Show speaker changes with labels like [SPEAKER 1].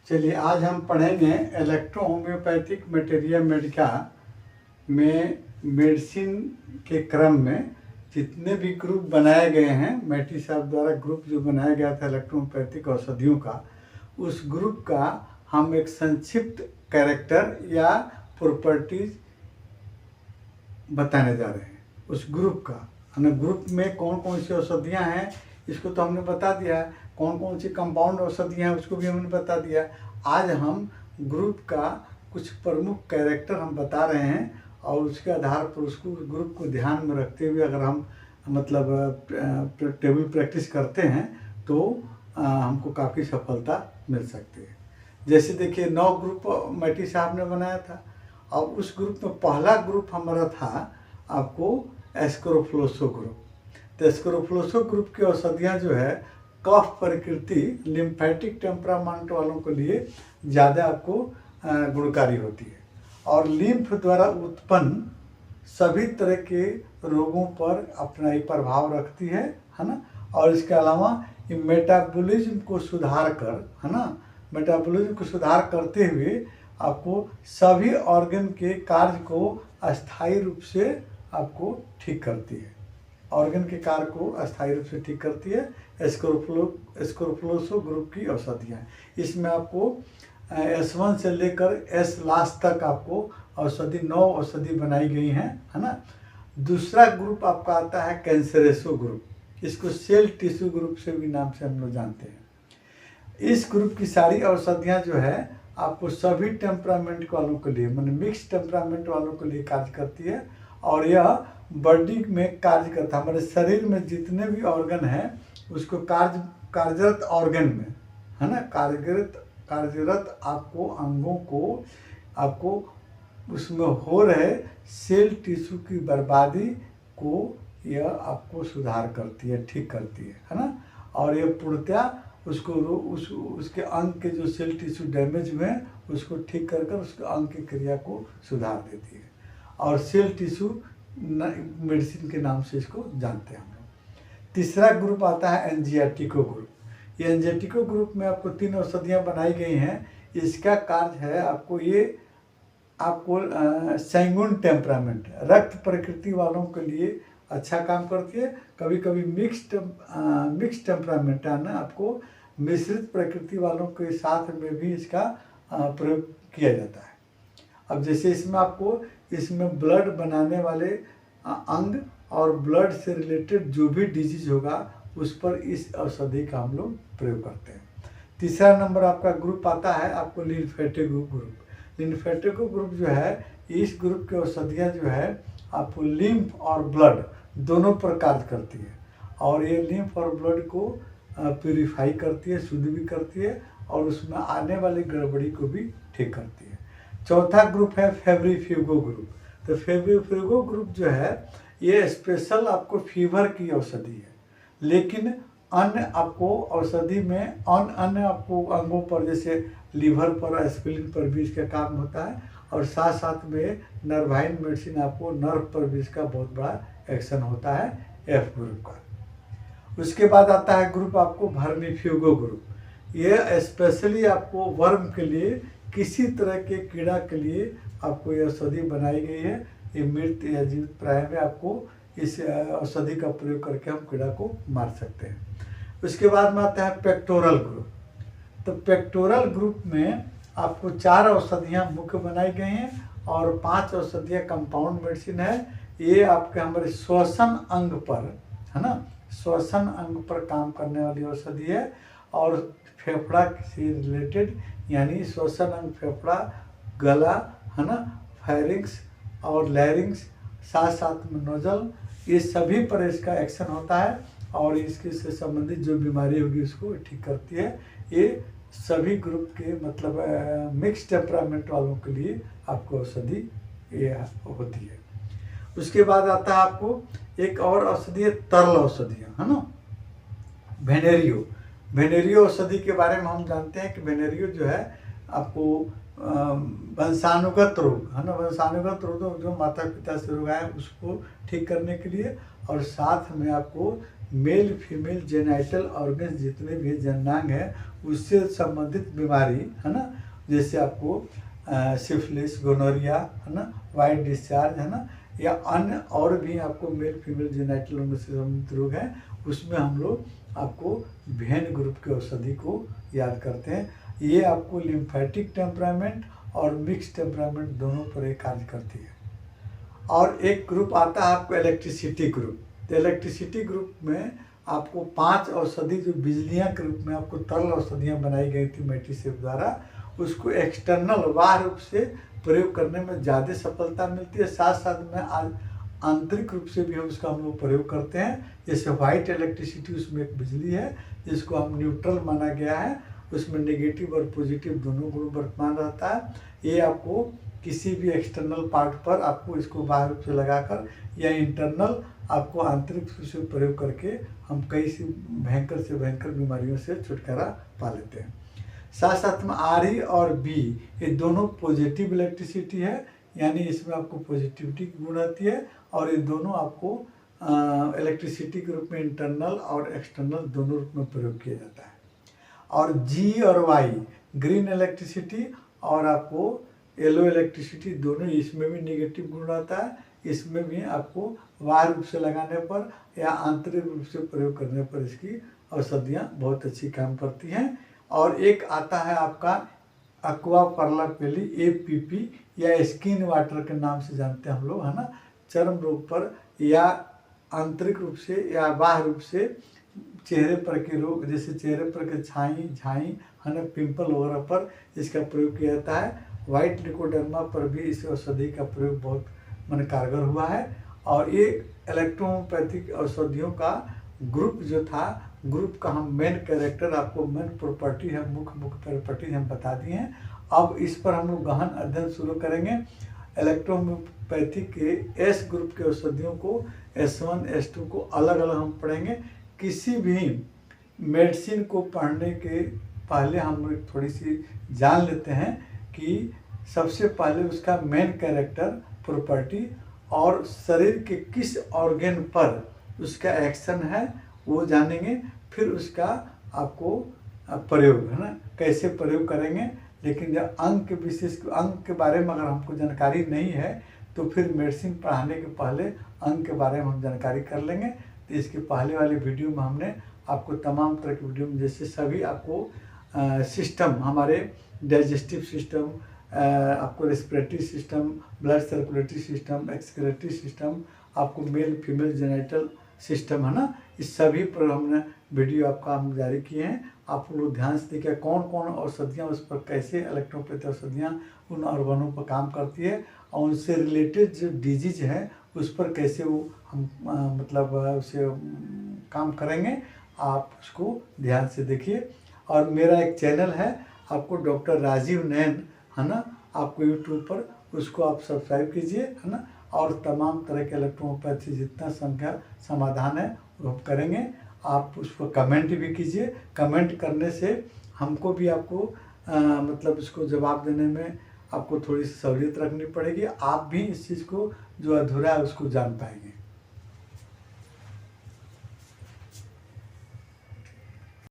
[SPEAKER 1] चलिए आज हम पढ़ेंगे इलेक्ट्रो होम्योपैथिक मटेरिया मेडिका में मेडिसिन के क्रम में जितने भी ग्रुप बनाए गए हैं, मैटी साहब द्वारा ग्रुप जो बनाया गया था इलेक्ट्रो होम्योपैथिक औषधियों का, उस ग्रुप का हम एक संक्षिप्त कैरेक्टर या प्रॉपर्टीज बताने जा रहे हैं। उस ग्रुप का ग्रुप में कौन कौन सी औषधियाँ हैं इसको तो हमने बता दिया है, कौन कौन सी कंपाउंड औषधियाँ हैं उसको भी हमने बता दिया। आज हम ग्रुप का कुछ प्रमुख कैरेक्टर हम बता रहे हैं और उसके आधार पर उसको ग्रुप को ध्यान में रखते हुए अगर हम टेबल प्रैक्टिस करते हैं तो हमको काफ़ी सफलता मिल सकती है। जैसे देखिए 9 ग्रुप मैटी साहब ने बनाया था और उस ग्रुप में पहला ग्रुप हमारा था आपको एस्कोरोफ्लोसो ग्रुप। तो एस्कोरोफ्लोसो ग्रुप की औषधियाँ जो है कफ प्रकृति लिम्फेटिक टेम्परामेंट वालों के लिए ज़्यादा आपको गुणकारी होती है और लिम्फ द्वारा उत्पन्न सभी तरह के रोगों पर अपना ही प्रभाव रखती है ना। और इसके अलावा ये मेटाबॉलिज्म को सुधार कर, है ना, मेटाबॉलिज्म को सुधार करते हुए आपको सभी ऑर्गन के कार्य को अस्थायी रूप से आपको ठीक करती है। ऑर्गन के कार्य को अस्थायी रूप से ठीक करती है एस्कोरोफ्लोसो ग्रुप की औषधियाँ। इसमें आपको S1 से लेकर S लास्ट तक आपको औषधि 9 औषधि बनाई गई हैं, है ना। दूसरा ग्रुप आपका आता है कैंसरेसो ग्रुप, इसको सेल टिश्यू ग्रुप से भी नाम से हम लोग जानते हैं। इस ग्रुप की सारी औषधियाँ जो है आपको सभी टेम्परामेंट वालों के लिए, मतलब मिक्स टेम्परामेंट वालों के लिए कार्य करती है और यह बॉडी में कार्य करता है। हमारे शरीर में जितने भी ऑर्गन हैं उसको कार्यरत ऑर्गन में, है ना, कार्यरत आपको अंगों को आपको उसमें हो रहे सेल टिश्यू की बर्बादी को यह आपको सुधार करती है, ठीक करती है ना। और यह पूर्णतः उसको उसके अंग के जो सेल टिश्यू डैमेज हुए उसको ठीक कर उसके अंग की क्रिया को सुधार देती है और सेल टिश्यू मेडिसिन के नाम से इसको जानते हैं हम लोग। तीसरा ग्रुप आता है एंजियाटिको ग्रुप। ये एंजियाटिको ग्रुप में आपको 3 औषधियाँ बनाई गई हैं। इसका कार्य है आपको सैंगुइन टेम्परामेंट रक्त प्रकृति वालों के लिए अच्छा काम करती है। कभी कभी मिक्स टेम्परामेंट है ना, आपको मिश्रित प्रकृति वालों के साथ में भी इसका प्रयोग किया जाता है। अब जैसे इसमें ब्लड बनाने वाले अंग और ब्लड से रिलेटेड जो भी डिजीज होगा उस पर इस औषधि का हम लोग प्रयोग करते हैं। तीसरा नंबर आपका ग्रुप आता है आपको लिम्फेटिको ग्रुप। लिम्फेटिको ग्रुप जो है, इस ग्रुप की औषधियाँ जो है आपको लिम्फ और ब्लड दोनों पर कार्य करती है और ये लिम्फ और ब्लड को प्यूरिफाई करती है, शुद्ध भी करती है और उसमें आने वाली गड़बड़ी को भी ठीक करती है। चौथा ग्रुप है फेब्रिफ्यूगो ग्रुप। तो फेब्रिफ्यूगो ग्रुप जो है ये स्पेशल आपको फीवर की औषधि है, लेकिन अन्य आपको औषधि में अन्य आपको अंगों पर जैसे लीवर पर, स्प्लीन पर भी इसका काम होता है और साथ साथ में नर्वाइन मेडिसिन आपको नर्व पर भी इसका बहुत बड़ा एक्शन होता है, एफ ग्रुप का। उसके बाद आता है ग्रुप आपको वर्मीफ्यूगो ग्रुप। ये स्पेशली आपको वर्म के लिए, किसी तरह के कीड़ा के लिए आपको ये औषधि बनाई गई है। ये मृत या जीवित प्राय में आपको इस औषधि का प्रयोग करके हम कीड़ा को मार सकते हैं। उसके बाद में आता है पेक्टोरल ग्रुप। तो पेक्टोरल ग्रुप में आपको 4 औषधियाँ मुख्य बनाई गई हैं और 5 औषधियाँ कंपाउंड मेडिसिन है। ये आपके हमारे श्वसन अंग पर, है ना, श्वसन अंग पर काम करने वाली औषधि है और फेफड़ा से रिलेटेड, यानी श्वसन अंग, फेफड़ा, गला, है ना, फायरिंग्स और लैरिंग्स, साथ साथ में नोजल, ये सभी पर इसका एक्शन होता है और इसके से संबंधित जो बीमारी होगी उसको ठीक करती है। ये सभी ग्रुप के मतलब मिक्स टेम्परामेंट वालों के लिए आपको औषधि ये होती है। उसके बाद आता है आपको एक और औषधि है तरल औषधियाँ, है ना, वेनेरियो औषधि के बारे में हम जानते हैं कि वेनेरियो जो है आपको वंशानुगत रोग, है ना, वंशानुगत रोग जो माता पिता से रोग आए उसको ठीक करने के लिए और साथ में आपको मेल फीमेल जेनाइटल ऑर्गन्स जितने भी जननांग है उससे संबंधित बीमारी है ना, जैसे आपको सिफिलिस, गोनोरिया है ना, वाइट डिस्चार्ज है ना, या अन्य और भी आपको मेल फीमेल जेनाइटल ऑर्गन से संबंधित रोग हैं, उसमें हम लोग आपको वेन ग्रुप की औषधि को याद करते हैं। ये आपको लिम्फेटिक टेम्परामेंट और मिक्स टेम्परामेंट दोनों पर एक कार्य करती है। और एक ग्रुप आता है आपको इलेक्ट्रिसिटी ग्रुप। तो इलेक्ट्रिसिटी ग्रुप में आपको 5 औषधि जो बिजलियाँ के रूप में आपको तरल औषधियाँ बनाई गई थी मेडिसेप द्वारा, उसको एक्सटर्नल बाह्य रूप से प्रयोग करने में ज़्यादा सफलता मिलती है। साथ साथ में आंतरिक रूप से भी उसका हम लोग प्रयोग करते हैं। जैसे वाइट इलेक्ट्रिसिटी, उसमें एक बिजली है जिसको हम न्यूट्रल माना गया है, उसमें नेगेटिव और पॉजिटिव दोनों गुण वर्तमान रहता है। ये आपको किसी भी एक्सटर्नल पार्ट पर आपको इसको बाहर रूप से लगाकर या इंटरनल आपको आंतरिक रूप से प्रयोग करके हम कई सी भयंकर से भयंकर बीमारियों से छुटकारा पा लेते हैं। साथ साथ में RE और B ये दोनों पॉजिटिव इलेक्ट्रिसिटी है, यानी इसमें आपको पॉजिटिविटी की गुण आती है, और ये दोनों आपको इलेक्ट्रिसिटी के रूप में इंटरनल और एक्सटर्नल दोनों रूप में प्रयोग किया जाता है। और G और Y ग्रीन इलेक्ट्रिसिटी और आपको येलो इलेक्ट्रिसिटी दोनों, इसमें भी नेगेटिव गुण आता है। इसमें भी आपको बाह्य रूप से लगाने पर या आंतरिक रूप से प्रयोग करने पर इसकी औषधियाँ बहुत अच्छी काम करती हैं। और एक आता है आपका एक्वा पर्लापेली APP या स्किन वाटर के नाम से जानते हैं हम लोग, है ना। चर्म रोग पर या आंतरिक रूप से या बाह्य रूप से चेहरे पर के रोग, जैसे चेहरे पर के छाई झाई है ना, पिंपल वगैरह पर इसका प्रयोग किया जाता है। वाइट ट्रिकोडर्मा पर भी इस औषधि का प्रयोग बहुत कारगर हुआ है। और ये इलेक्ट्रोहोम्योपैथिक औषधियों का ग्रुप जो था, ग्रुप का हम मेन कैरेक्टर आपको मेन प्रॉपर्टी है, मुख्य प्रॉपर्टी हम बता दिए हैं। अब इस पर हम लोग गहन अध्ययन शुरू करेंगे। इलेक्ट्रोहोम्योपैथिक के S ग्रुप के औषधियों को S1 S2 को अलग अलग हम पढ़ेंगे। किसी भी मेडिसिन को पढ़ने के पहले हम थोड़ी सी जान लेते हैं कि सबसे पहले उसका मेन कैरेक्टर, प्रॉपर्टी और शरीर के किस ऑर्गन पर उसका एक्शन है वो जानेंगे। फिर उसका आपको प्रयोग है ना, कैसे प्रयोग करेंगे। लेकिन जब अंग के विशेष अंग के बारे में अगर हमको जानकारी नहीं है तो फिर मेडिसिन पढ़ाने के पहले अंग के बारे में हम जानकारी कर लेंगे। तो इसके पहले वाली वीडियो में हमने आपको तमाम तरह की वीडियो में जैसे सभी आपको सिस्टम, हमारे डाइजेस्टिव सिस्टम, आपको respiratory system, blood circulatory system, excretory system, आपको मेल फीमेल जेनाइटल सिस्टम है ना, इस सभी पर हमने वीडियो आपका हम जारी किए हैं। आप लोग ध्यान से देखिए कौन कौन औषधियाँ, उस पर कैसे इलेक्ट्रोपैथी औषधियाँ उन ऑर्गनों पर काम करती है और उनसे रिलेटेड जो डिजीज है उस पर कैसे वो हम मतलब उसे काम करेंगे। आप उसको ध्यान से देखिए। और मेरा एक चैनल है आपको डॉक्टर राजीव नयन, है ना, आपको यूट्यूब पर, उसको आप सब्सक्राइब कीजिए, है ना। और तमाम तरह के इलेक्ट्रोपैथी जितना संख्या समाधान है वो हम करेंगे। आप उस पर कमेंट भी कीजिए। कमेंट करने से हमको भी आपको मतलब इसको जवाब देने में आपको थोड़ी सी सहूलियत रखनी पड़ेगी। आप भी इस चीज़ को जो अधूरा है उसको जान पाएंगे।